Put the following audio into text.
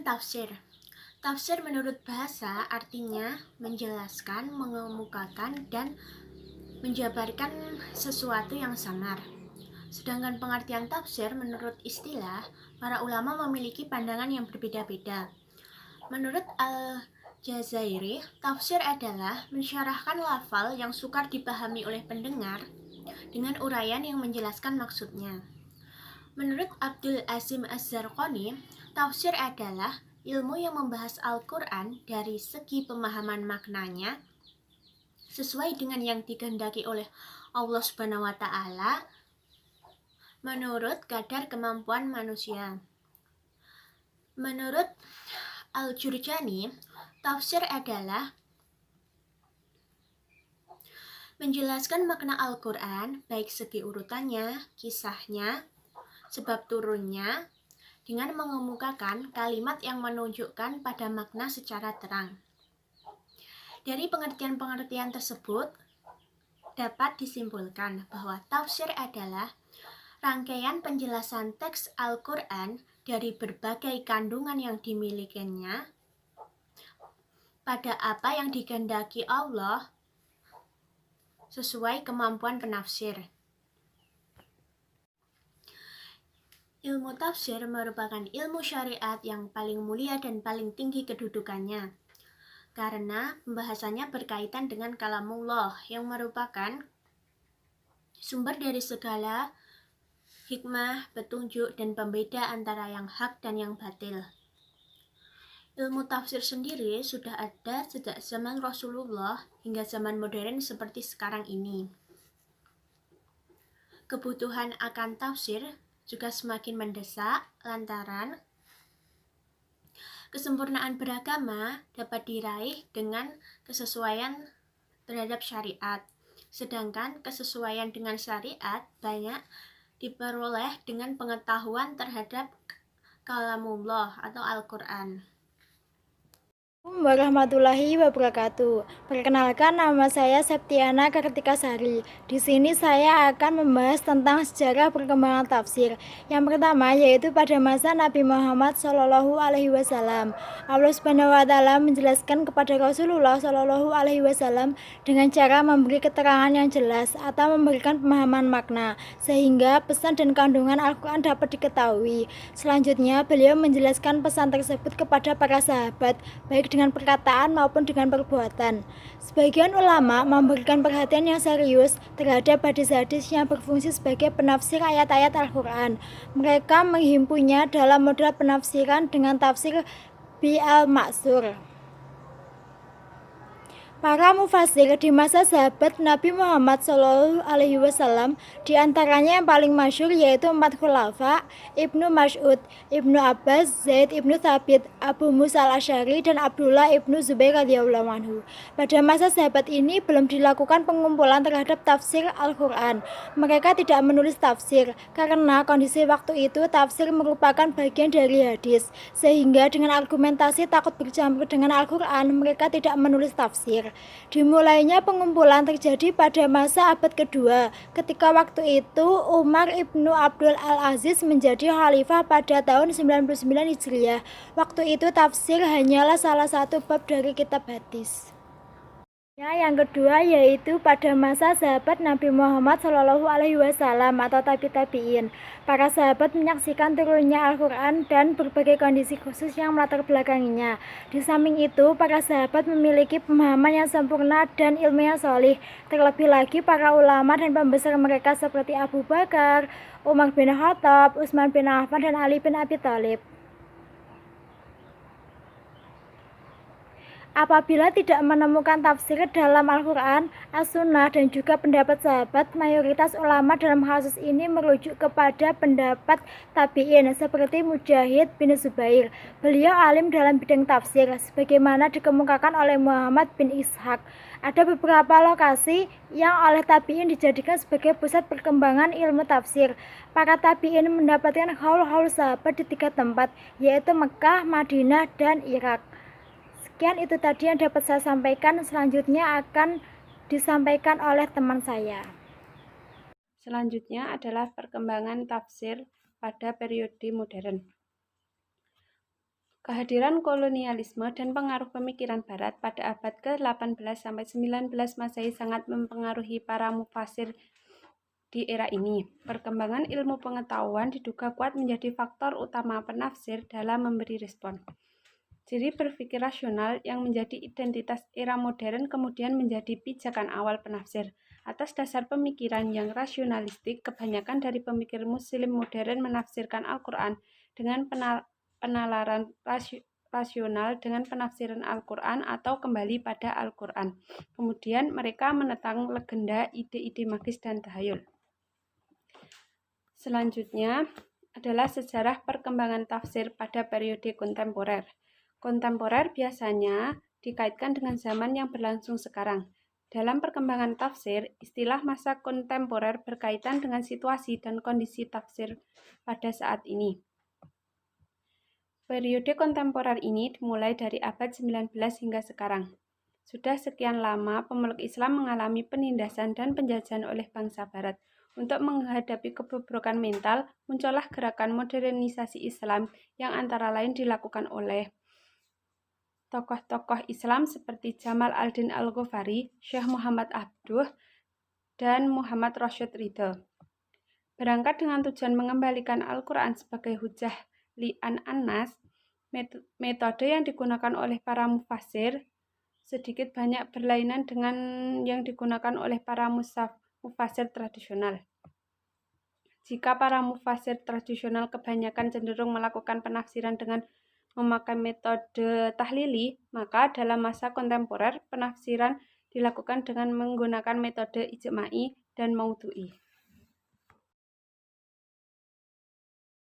Pengertian tafsir. Tafsir menurut bahasa artinya menjelaskan, mengemukakan, dan menjabarkan sesuatu yang samar. Sedangkan pengertian tafsir menurut istilah, para ulama memiliki pandangan yang berbeda-beda. Menurut Al-Jazairi, tafsir adalah mensyarahkan lafal yang sukar dipahami oleh pendengar dengan uraian yang menjelaskan maksudnya. Menurut Abdul Azim Az-Zarqani, tafsir adalah ilmu yang membahas Al-Quran dari segi pemahaman maknanya sesuai dengan yang dikehendaki oleh Allah Subhanahu wa Ta'ala menurut kadar kemampuan manusia. Menurut Al-Jurjani, tafsir adalah menjelaskan makna Al-Quran baik segi urutannya, kisahnya, sebab turunnya, dengan mengemukakan kalimat yang menunjukkan pada makna secara terang. Dari pengertian-pengertian tersebut, dapat disimpulkan bahwa tafsir adalah rangkaian penjelasan teks Al-Quran dari berbagai kandungan yang dimilikinya pada apa yang dikehendaki Allah sesuai kemampuan penafsir. Ilmu tafsir merupakan ilmu syariat yang paling mulia dan paling tinggi kedudukannya, karena pembahasannya berkaitan dengan kalamullah yang merupakan sumber dari segala hikmah, petunjuk, dan pembeda antara yang hak dan yang batil. Ilmu tafsir sendiri sudah ada sejak zaman Rasulullah hingga zaman modern seperti sekarang ini. Kebutuhan akan tafsir juga semakin mendesak lantaran kesempurnaan beragama dapat diraih dengan kesesuaian terhadap syariat, sedangkan kesesuaian dengan syariat banyak diperoleh dengan pengetahuan terhadap kalamullah atau Al-Quran. Assalamualaikum warahmatullahi wabarakatuh. Perkenalkan, nama saya Septiana Kartikasari. Di sini saya akan membahas tentang sejarah perkembangan tafsir. Yang pertama yaitu pada masa Nabi Muhammad SAW. Allah Subhanahu wa Ta'ala menjelaskan kepada Rasulullah SAW dengan cara memberi keterangan yang jelas atau memberikan pemahaman makna, sehingga pesan dan kandungan Al-Quran dapat diketahui. Selanjutnya, beliau menjelaskan pesan tersebut kepada para sahabat, baik dengan perkataan maupun dengan perbuatan. Sebagian ulama memberikan perhatian yang serius terhadap hadis-hadis yang berfungsi sebagai penafsir ayat-ayat Al-Quran. Mereka menghimpunnya dalam model penafsiran dengan tafsir Bil-Ma'sur. Para mufasir di masa sahabat Nabi Muhammad SAW, diantaranya yang paling masyhur yaitu 4 khulafa, Ibnu Mas'ud, Ibnu Abbas, Zaid Ibnu Thabit, Abu Musa al-Asy'ari, dan Abdullah Ibnu Zubair radhiyallahu anhu. Pada masa sahabat ini belum dilakukan pengumpulan terhadap tafsir Al-Quran. Mereka tidak menulis tafsir, karena kondisi waktu itu tafsir merupakan bagian dari hadis, sehingga dengan argumentasi takut bercampur dengan Al-Quran, mereka tidak menulis tafsir. Dimulainya pengumpulan terjadi pada masa abad kedua, ketika waktu itu Umar ibnu Abdul Al-Aziz menjadi khalifah pada tahun 99 Hijriah. Waktu itu tafsir hanyalah salah satu bab dari kitab hadis. Yang kedua yaitu pada masa sahabat Nabi Muhammad SAW atau tabi'in. Para sahabat menyaksikan turunnya Al-Quran dan berbagai kondisi khusus yang melatar belakanginya. Di samping itu, para sahabat memiliki pemahaman yang sempurna dan ilmu yang solih. Terlebih lagi para ulama dan pembesar mereka seperti Abu Bakar, Umar bin Khattab, Utsman bin Affan, dan Ali bin Abi Thalib. Apabila tidak menemukan tafsir dalam Al-Quran, As-Sunnah, dan juga pendapat sahabat, mayoritas ulama dalam kasus ini merujuk kepada pendapat tabi'in seperti Mujahid bin Zubair. Beliau alim dalam bidang tafsir, sebagaimana dikemukakan oleh Muhammad bin Ishaq. Ada beberapa lokasi yang oleh tabi'in dijadikan sebagai pusat perkembangan ilmu tafsir. Para tabi'in mendapatkan haul-haul sahabat di 3 tempat, yaitu Mekah, Madinah, dan Irak. Sekian itu tadi yang dapat saya sampaikan. Selanjutnya akan disampaikan oleh teman saya. Selanjutnya adalah perkembangan tafsir pada periode modern. Kehadiran kolonialisme dan pengaruh pemikiran Barat pada abad ke-18 sampai 19 Masehi sangat mempengaruhi para mufasir di era ini. Perkembangan ilmu pengetahuan diduga kuat menjadi faktor utama penafsir dalam memberi respon. Ciri berpikir rasional yang menjadi identitas era modern kemudian menjadi pijakan awal penafsir. Atas dasar pemikiran yang rasionalistik, kebanyakan dari pemikir Muslim modern menafsirkan Al-Quran dengan penalaran rasional dengan penafsiran Al-Quran atau kembali pada Al-Quran. Kemudian mereka menentang legenda, ide-ide magis, dan tahayul. Selanjutnya adalah sejarah perkembangan tafsir pada periode kontemporer. Kontemporer biasanya dikaitkan dengan zaman yang berlangsung sekarang. Dalam perkembangan tafsir, istilah masa kontemporer berkaitan dengan situasi dan kondisi tafsir pada saat ini. Periode kontemporer ini dimulai dari abad 19 hingga sekarang. Sudah sekian lama pemeluk Islam mengalami penindasan dan penjajahan oleh bangsa Barat. Untuk menghadapi kebobrokan mental, muncullah gerakan modernisasi Islam yang antara lain dilakukan oleh tokoh-tokoh Islam seperti Jamal al-Din al-Ghafari, Syekh Muhammad Abduh, dan Muhammad Rashid Ridho. Berangkat dengan tujuan mengembalikan Al-Quran sebagai hujjah li'an an-nas, metode yang digunakan oleh para mufasir sedikit banyak berlainan dengan yang digunakan oleh para mufasir tradisional. Jika para mufasir tradisional kebanyakan cenderung melakukan penafsiran dengan memakai metode tahlili, maka dalam masa kontemporer penafsiran dilakukan dengan menggunakan metode ijma'i dan maudhu'i.